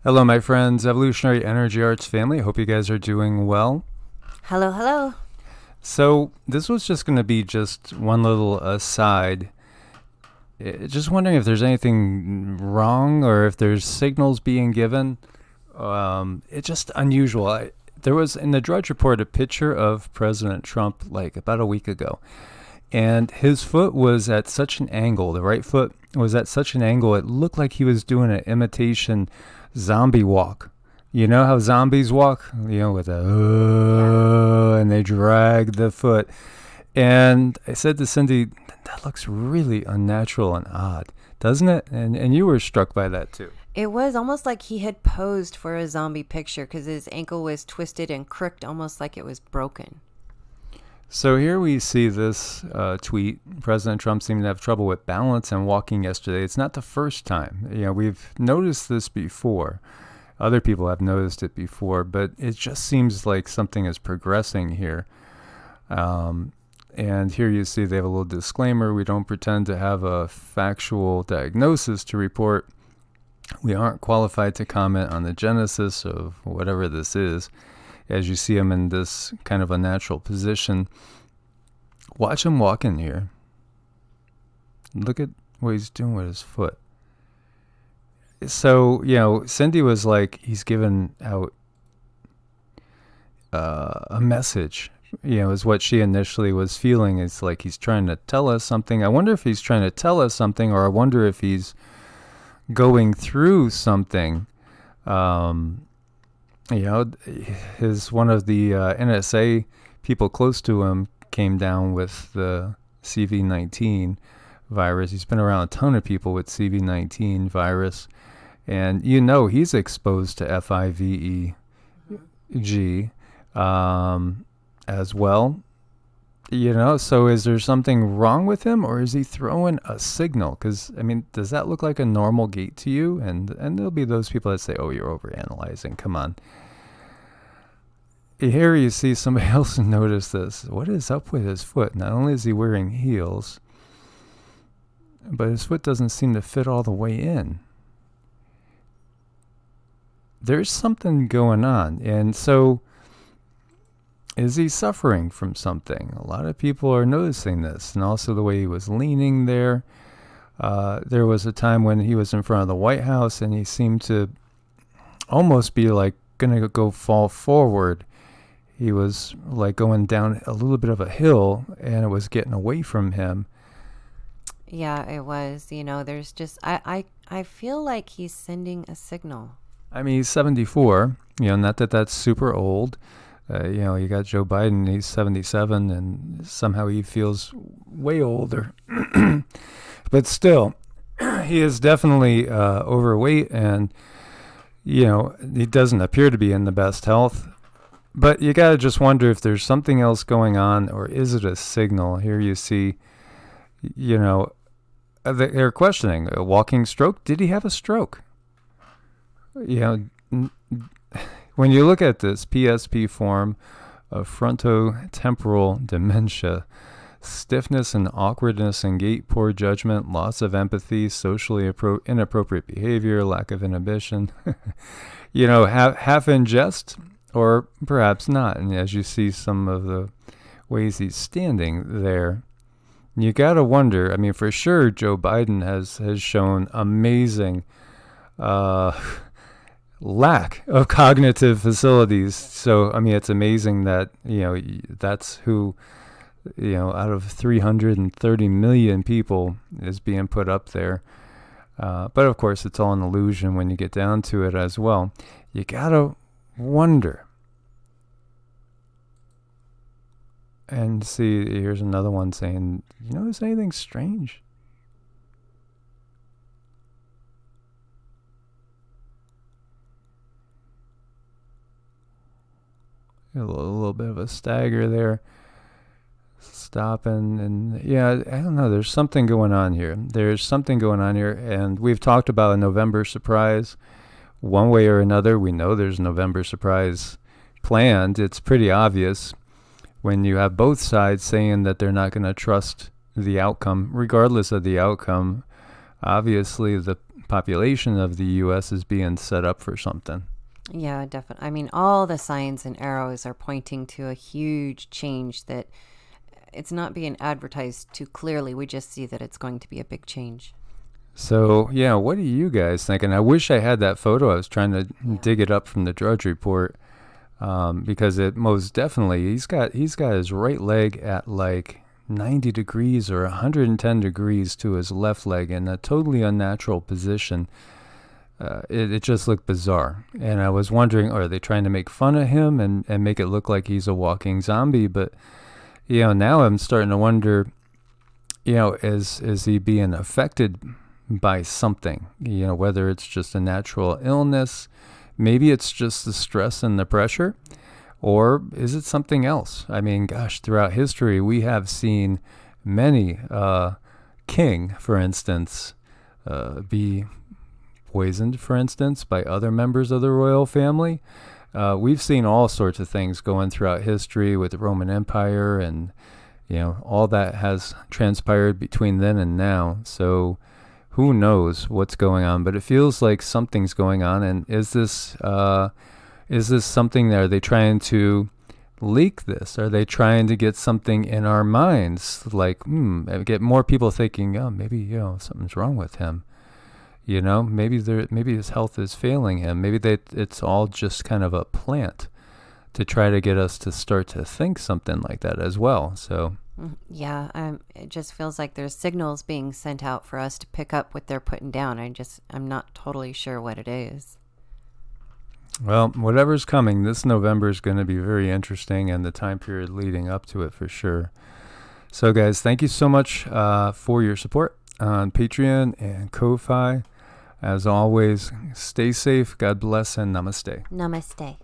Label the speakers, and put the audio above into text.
Speaker 1: Hello, my friends, Evolutionary Energy Arts family. I hope you guys are doing well.
Speaker 2: Hello, hello.
Speaker 1: So, this was just going to be just one little aside. Just wondering if there's anything wrong or if there's signals being given. It's just unusual. There was in the Drudge Report a picture of President Trump like about a week ago. And his foot was at such an angle, the right foot was at such an angle, it looked like he was doing an imitation zombie walk. You know how zombies walk? With and they drag the foot. And I said to Cindy, that looks really unnatural and odd, doesn't it? And you were struck by that too.
Speaker 2: It was almost like he had posed for a zombie picture because his ankle was twisted and crooked, almost like it was broken.
Speaker 1: So here we see this tweet. President Trump seemed to have trouble with balance and walking yesterday. It's not the first time. We've noticed this before. Other people have noticed it before, but it just seems like something is progressing here. And here you see they have a little disclaimer. We don't pretend to have a factual diagnosis to report. We aren't qualified to comment on the genesis of whatever this is. As you see him in this kind of unnatural position, watch him walk in here. Look at what he's doing with his foot. So, Cindy was like, he's given out a message, is what she initially was feeling. It's like he's trying to tell us something. I wonder if he's trying to tell us something, or I wonder if he's going through something. One of the NSA people close to him came down with the CV-19 virus. He's been around a ton of people with CV-19 virus, and he's exposed to FIVEG as well. So is there something wrong with him, or is he throwing a signal? Because, does that look like a normal gait to you? And there'll be those people that say, oh, you're overanalyzing. Come on. Here you see somebody else notice this. What is up with his foot? Not only is he wearing heels, but his foot doesn't seem to fit all the way in. There's something going on. And so, is he suffering from something? A lot of people are noticing this, and also the way he was leaning there. There was a time when he was in front of the White House, and he seemed to almost be like going to go fall forward. He was like going down a little bit of a hill, and it was getting away from him.
Speaker 2: Yeah, it was. There's just, I feel like he's sending a signal.
Speaker 1: He's 74, not that that's super old. You got Joe Biden, he's 77, and somehow he feels way older. But still, he is definitely overweight, and, he doesn't appear to be in the best health. But you got to just wonder if there's something else going on, or is it a signal? Here you see, they're questioning a walking stroke. Did he have a stroke? When you look at this PSP form of frontotemporal dementia, stiffness and awkwardness in gait, poor judgment, loss of empathy, socially inappropriate behavior, lack of inhibition, half in jest or perhaps not. And as you see some of the ways he's standing there, you got to wonder, for sure Joe Biden has shown amazing lack of cognitive facilities. So, it's amazing that, that's who, out of 330 million people is being put up there. But of course, it's all an illusion when you get down to it as well. You gotta wonder. And see, here's another one saying, you notice anything strange? A little bit of a stagger there. Stopping, and I don't know, there's something going on here. And we've talked about a November surprise. One way or another, we know there's a November surprise planned. It's pretty obvious when you have both sides saying that they're not going to trust the outcome, regardless of the outcome. Obviously, the population of the U.S. is being set up for something.
Speaker 2: Yeah, definitely. I mean, all the signs and arrows are pointing to a huge change that it's not being advertised too clearly. We just see that it's going to be a big change.
Speaker 1: So, yeah, what do you guys think? And I wish I had that photo. I was trying to dig it up from the Drudge Report, because it most definitely, he's got his right leg at like 90 degrees or 110 degrees to his left leg in a totally unnatural position. It just looked bizarre. And I was wondering, are they trying to make fun of him and make it look like he's a walking zombie? But, now I'm starting to wonder, is he being affected by something, whether it's just a natural illness, maybe it's just the stress and the pressure, or is it something else? I mean, gosh, throughout history, we have seen many king, for instance, be poisoned, for instance, by other members of the royal family. We've seen all sorts of things going throughout history with the Roman Empire, and all that has transpired between then and now. So who knows what's going on, but it feels like something's going on. And is this something that, are they trying to leak this? Are they trying to get something in our minds, like, get more people thinking, oh, maybe, something's wrong with him. Maybe his health is failing him. Maybe it's all just kind of a plant to try to get us to start to think something like that as well. So
Speaker 2: yeah, it just feels like there's signals being sent out for us to pick up what they're putting down. I'm not totally sure what it is.
Speaker 1: Well, whatever's coming this November is going to be very interesting, and the time period leading up to it for sure. So guys, thank you so much for your support on Patreon and Ko-Fi. As always, stay safe, God bless, and namaste.
Speaker 2: Namaste.